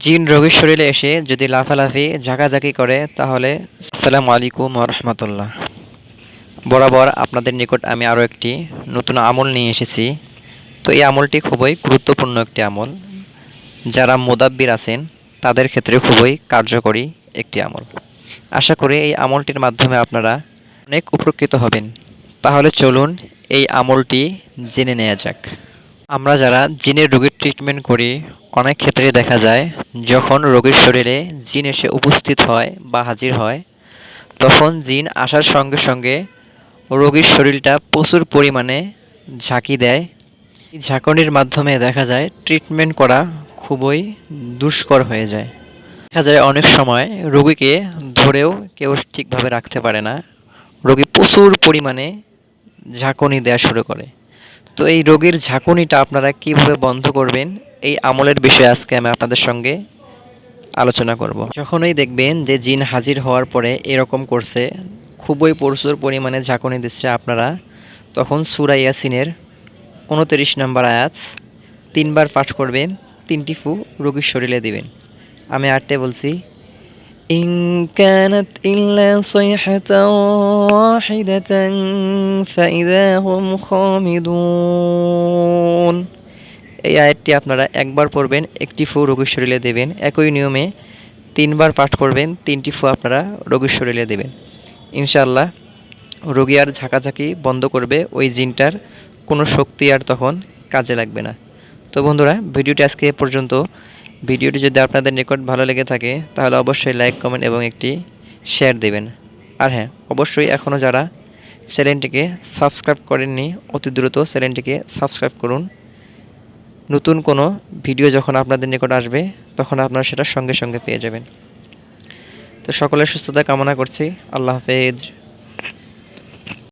জিন রোগীর শরীরে এসে যদি লাফালাফি ঝাঁকাঝাঁকি করে তাহলে আসসালামু আলাইকুম ওয়া রাহমাতুল্লাহ। বরাবর আপনাদের নিকট আমি আরও একটি নতুন আমল নিয়ে এসেছি। তো এই আমলটি খুবই গুরুত্বপূর্ণ একটি আমল। যারা মুদাব্বির আছেন তাদের ক্ষেত্রে খুবই কার্যকরী একটি আমল। আশা করি এই আমলটির মাধ্যমে আপনারা অনেক উপকৃত হবেন। তাহলে চলুন এই আমলটি জেনে নেওয়া যাক। আমরা যারা জিনের রোগীর ট্রিটমেন্ট করি, অনেক ক্ষেত্রে দেখা যায় যখন রোগীর শরীরে জিন এসে উপস্থিত হয় বা হাজির হয়, তখন জিন আসার সঙ্গে সঙ্গে রোগীর শরীরটা প্রচুর পরিমাণে ঝাঁকি দেয়। এই ঝাঁকুনির মাধ্যমে দেখা যায় ট্রিটমেন্ট করা খুবই দুষ্কর হয়ে যায়। দেখা যায় অনেক সময় রোগীকে ধরেও কেউ ঠিকভাবে রাখতে পারে না। রোগী প্রচুর পরিমাণে ঝাঁকুনি দেওয়া শুরু করে। তো এই রোগীর ঝাঁকুনিটা আপনারা কিভাবে বন্ধ করবেন, এই আমলের বিষয়ে আজকে আমি আপনাদের সঙ্গে আলোচনা করব। যখনই দেখবেন যে জিন হাজির হওয়ার পরে এরকম করছে, খুবই প্রচুর পরিমাণে ঝাঁকুনি দিচ্ছে আপনারা, তখন সূরা ইয়াসিনের ২৯ নম্বর আয়াত ৩ বার পাঠ করবেন, ৩টি ফু রোগীর শরীরে দিবেন। আমি আরটে বলছি, ইন কানাত ইল্লা সাইহাতান ওয়াহিদাতান ফাইযা হুম খামিদুন। এই আয়াতটি আপনারা একবার পড়বেন, একটি ফু রোগীর শরীরে দেবেন। একই নিয়মে ৩ বার পাঠ করবেন, ৩টি ফু আপনারা রোগীর শরীরে দেবেন। ইনশাআল্লাহ রোগী আর ঝাঁকাঝাঁকি বন্ধ করবে, ওই জিনটার কোনো শক্তি আর তখন কাজে লাগবে না। তো বন্ধুরা, ভিডিওটি আজকে এ পর্যন্ত। ভিডিওটি যদি আপনাদের নিকট ভালো লেগে থাকে তাহলে অবশ্যই লাইক, কমেন্ট এবং একটি শেয়ার দেবেন। আর হ্যাঁ, অবশ্যই এখনও যারা চ্যানেলটিকে সাবস্ক্রাইব করেননি, অতি দ্রুত চ্যানেলটিকে সাবস্ক্রাইব করুন। নতুন কোনো ভিডিও যখন আপনাদের নিকট আসবে তখন আপনারা সেটা সঙ্গে সঙ্গে পেয়ে যাবেন। তো সকলের সুস্থতা কামনা করছি। আল্লাহ হাফেজ।